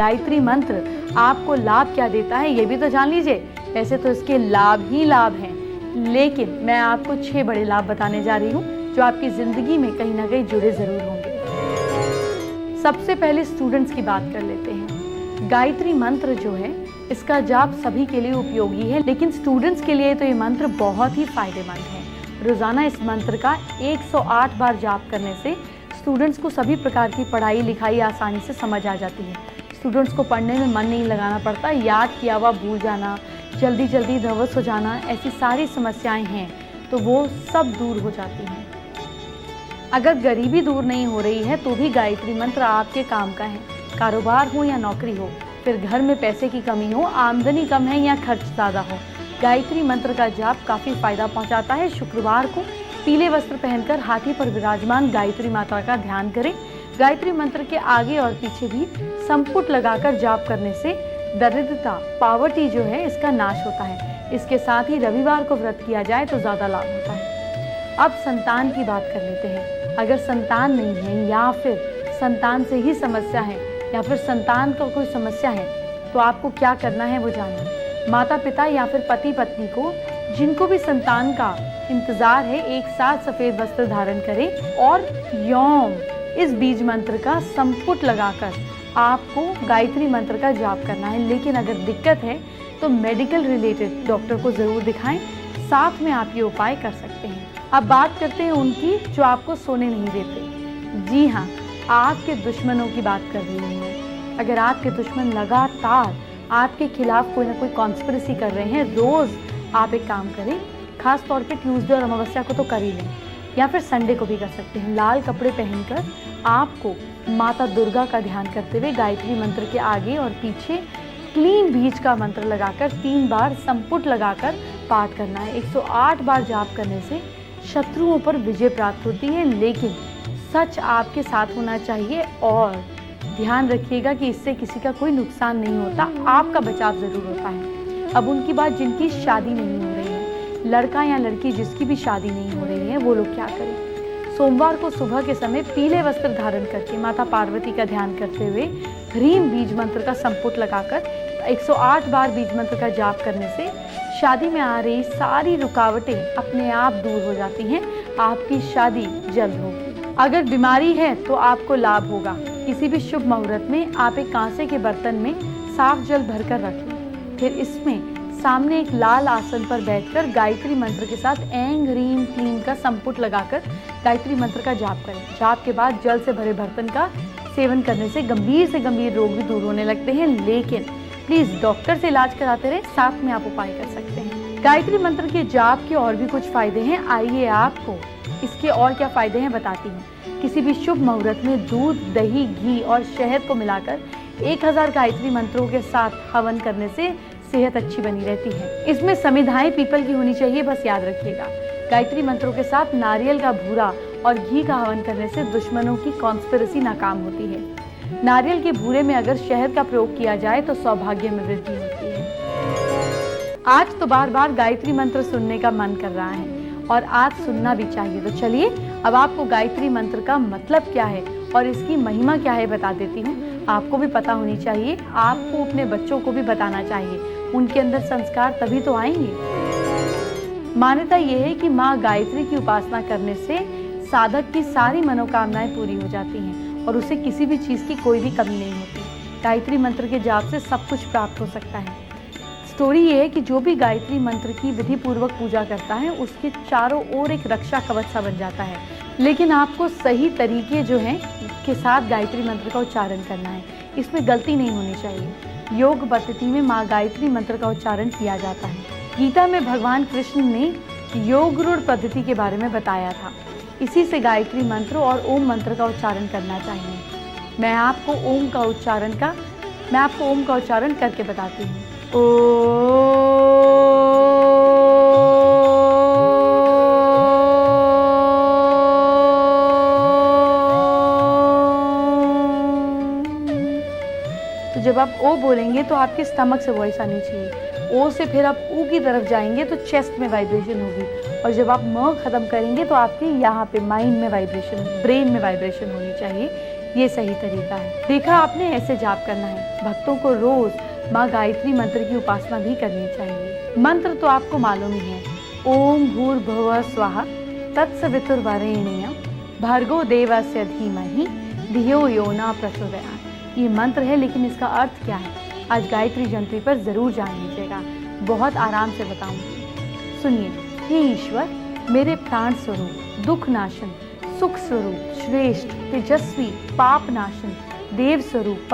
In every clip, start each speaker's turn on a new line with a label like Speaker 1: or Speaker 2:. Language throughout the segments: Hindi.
Speaker 1: गायत्री मंत्र आपको लाभ क्या देता है ये भी तो जान लीजिए। वैसे तो इसके लाभ ही लाभ हैं, लेकिन मैं आपको 6 बड़े लाभ बताने जा रही हूँ जो आपकी जिंदगी में कहीं ना कहीं जुड़े जरूर होंगे। सबसे पहले स्टूडेंट्स की बात कर लेते हैं। गायत्री मंत्र जो है इसका जाप सभी के लिए उपयोगी है, लेकिन स्टूडेंट्स के लिए तो ये मंत्र बहुत ही फायदेमंद है। रोजाना इस मंत्र का 108 बार जाप करने से स्टूडेंट्स को सभी प्रकार की पढ़ाई लिखाई आसानी से समझ आ जाती है। स्टूडेंट्स को पढ़ने में मन नहीं लगाना पड़ता, याद किया हुआ भूल जाना, जल्दी जल्दी नर्वस हो जाना, ऐसी सारी समस्याएं हैं तो वो सब दूर हो जाती हैं। अगर गरीबी दूर नहीं हो रही है तो भी गायत्री मंत्र आपके काम का है। कारोबार हो या नौकरी हो, फिर घर में पैसे की कमी हो, आमदनी कम है या खर्च ज़्यादा हो, गायत्री मंत्र का जाप काफ़ी फायदा पहुंचाता है। शुक्रवार को पीले वस्त्र पहनकर हाथी पर विराजमान गायत्री माता का ध्यान करें। गायत्री मंत्र के आगे और पीछे भी संपुट लगाकर जाप करने से दरिद्रता, पावर्टी जो है इसका नाश होता है। इसके साथ ही रविवार को व्रत किया जाए तो ज़्यादा लाभ होता है। अब संतान की बात कर लेते हैं। अगर संतान नहीं है या फिर संतान से ही समस्या है या फिर संतान का कोई समस्या है तो आपको क्या करना है वो जानिए। माता पिता या फिर पति पत्नी को जिनको भी संतान का इंतजार है एक साथ सफेद वस्त्र धारण करें और योम इस बीज मंत्र का संपुट लगाकर आपको गायत्री मंत्र का जाप करना है। लेकिन अगर दिक्कत है तो मेडिकल रिलेटेड डॉक्टर को जरूर दिखाएं, साथ में आप ये उपाय कर सकते हैं। अब बात करते हैं उनकी जो आपको सोने नहीं देते। जी हाँ, आपके दुश्मनों की बात कर रही हूँ मैं। अगर आपके दुश्मन लगातार आपके खिलाफ कोई ना कोई कॉन्स्पिरेसी कर रहे हैं, रोज आप एक काम करें, खास तौर पे ट्यूसडे और अमावस्या को तो कर ही लें या फिर संडे को भी कर सकते हैं। लाल कपड़े पहनकर आपको माता दुर्गा का ध्यान करते हुए गायत्री मंत्र के आगे और पीछे क्लीन बीज का मंत्र लगाकर 3 बार संपुट लगाकर पाठ करना है। 108 बार जाप करने से शत्रुओं पर विजय प्राप्त होती है, लेकिन सच आपके साथ होना चाहिए और ध्यान रखिएगा कि इससे किसी का कोई नुकसान नहीं होता, आपका बचाव जरूर होता है। अब उनकी बात जिनकी शादी नहीं हो रही है, लड़का या लड़की जिसकी भी शादी नहीं हो रही है, वो लोग क्या करें। सोमवार को सुबह के समय पीले वस्त्र धारण करके माता पार्वती का ध्यान करते हुए ह्रीम बीज मंत्र का संपुट लगाकर 108 बार बीज मंत्र का जाप करने से शादी में आ रही सारी रुकावटें अपने आप दूर हो जाती हैं। आपकी शादी जल्द होगी। अगर बीमारी है तो आपको लाभ होगा। किसी भी शुभ मुहूर्त में आप एक कांसे के बर्तन में साफ जल भरकर रखें, फिर इसमें सामने एक लाल आसन पर बैठकर गायत्री मंत्र के साथ ऐं ह्रीम क्लीम का संपुट लगाकर गायत्री मंत्र का जाप करें। जाप के बाद जल से भरे बर्तन का सेवन करने से गंभीर रोग भी दूर होने लगते हैं, लेकिन प्लीज डॉक्टर से इलाज कराते रहे, साथ में आप उपाय कर सकते हैं। गायत्री मंत्र के जाप के और भी कुछ फायदे हैं, आइए आपको इसके और क्या फायदे हैं बताती हूँ। किसी भी शुभ मुहूर्त में दूध, दही, घी और शहद को मिलाकर 1000 गायत्री मंत्रों के साथ हवन करने से सेहत अच्छी बनी रहती है। इसमें समिधाएं पीपल की होनी चाहिए, बस याद रखिएगा। गायत्री मंत्रों के साथ नारियल का भूरा और घी का हवन करने से दुश्मनों की कॉन्स्पिरेसी नाकाम होती है। नारियल के भूरे में अगर शहद का प्रयोग किया जाए तो सौभाग्य में वृद्धि होती है। आज तो बार बार गायत्री मंत्र सुनने का मन कर रहा है और आज सुनना भी चाहिए, तो चलिए अब आपको गायत्री मंत्र का मतलब क्या है और इसकी महिमा क्या है बता देती हूँ। आपको भी पता होनी चाहिए, आपको अपने बच्चों को भी बताना चाहिए, उनके अंदर संस्कार तभी तो आएंगे। मान्यता यह है कि माँ गायत्री की उपासना करने से साधक की सारी मनोकामनाएं पूरी हो जाती हैं और उसे किसी भी चीज़ की कोई भी कमी नहीं होती। गायत्री मंत्र के जाप से सब कुछ प्राप्त हो सकता है। स्टोरी ये है कि जो भी गायत्री मंत्र की विधि पूर्वक पूजा करता है उसके चारों ओर एक रक्षा कवच सा बन जाता है, लेकिन आपको सही तरीके जो हैं के साथ गायत्री मंत्र का उच्चारण करना है, इसमें गलती नहीं होनी चाहिए। योग पद्धति में माँ गायत्री मंत्र का उच्चारण किया जाता है। गीता में भगवान कृष्ण ने योग रूढ़ पद्धति के बारे में बताया था। इसी से गायत्री मंत्र और ओम मंत्र का उच्चारण करना चाहिए। मैं आपको ओम का उच्चारण करके बताती हूँ। तो जब आप ओ बोलेंगे तो आपके स्टमक से वॉइस आनी चाहिए। ओ से फिर आप ऊ की तरफ जाएंगे तो चेस्ट में वाइब्रेशन होगी, और जब आप म खत्म करेंगे तो आपके यहाँ पे माइंड में वाइब्रेशन, ब्रेन में वाइब्रेशन होनी चाहिए। ये सही तरीका है। देखा आपने, ऐसे जाप करना है। भक्तों को रोज माँ गायत्री मंत्र की उपासना भी करनी चाहिए। मंत्र तो आपको मालूम ही है, ओम भूर्भुवः स्वाहा तत्सवितुर्वरेण्यं भर्गो देवस्य धीमहि धियो यो न प्रचोदयात्। ये मंत्र है, लेकिन इसका अर्थ क्या है आज गायत्री जयंती पर जरूर जान लीजिएगा। बहुत आराम से बताऊंगी, सुनिए। हे ईश्वर, मेरे प्राण स्वरूप, दुख नाशन, सुख स्वरूप, श्रेष्ठ, तेजस्वी, पाप नाशन, देव स्वरूप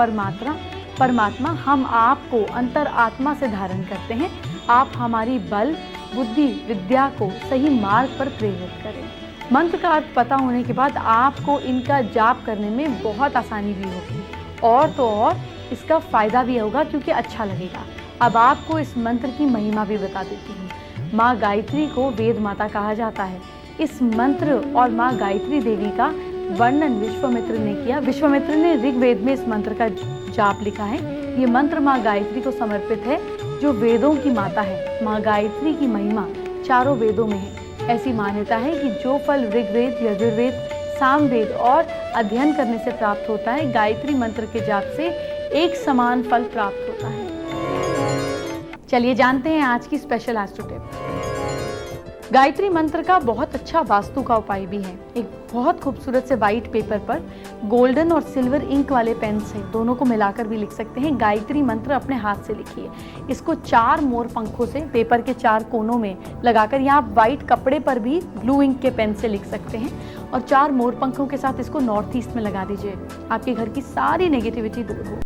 Speaker 1: परमात्मा, हम आपको अंतर आत्मा से धारण करते हैं। आप हमारी बल, बुद्धि, विद्या को सही मार्ग पर प्रेरित करें। मंत्र का अर्थ पता होने के बाद आपको इनका जाप करने में बहुत आसानी भी होगी, और तो और इसका फायदा भी होगा, क्योंकि अच्छा लगेगा। अब आपको इस मंत्र की महिमा भी बता देती हूँ। माँ गायत्री को वेद माता कहा जाता है। इस मंत्र और माँ गायत्री देवी का वर्णन विश्वामित्र ने किया। विश्वामित्र ने ऋग्वेद में इस मंत्र का जाप लिखा है। ये मंत्र माँ गायत्री को समर्पित है, जो वेदों की माता है। माँ गायत्री की महिमा चारों वेदों में है। ऐसी मान्यता है कि जो फल ऋग्वेद, यजुर्वेद, सामवेद और अध्ययन करने से प्राप्त होता है, गायत्री मंत्र के जाप से एक समान फल प्राप्त होता है। चलिए जानते हैं आज की स्पेशल एस्ट्रो टिप। गायत्री मंत्र का बहुत अच्छा वास्तु का उपाय भी है। एक बहुत खूबसूरत से वाइट पेपर पर गोल्डन और सिल्वर इंक वाले पेन से, दोनों को मिलाकर भी लिख सकते हैं, गायत्री मंत्र अपने हाथ से लिखिए। इसको 4 मोर पंखों से पेपर के 4 कोनों में लगाकर, यहाँ आप वाइट कपड़े पर भी ब्लू इंक के पेन से लिख सकते हैं, और 4 मोर पंखों के साथ इसको नॉर्थ ईस्ट में लगा दीजिए। आपके घर की सारी नेगेटिविटी दूर हो।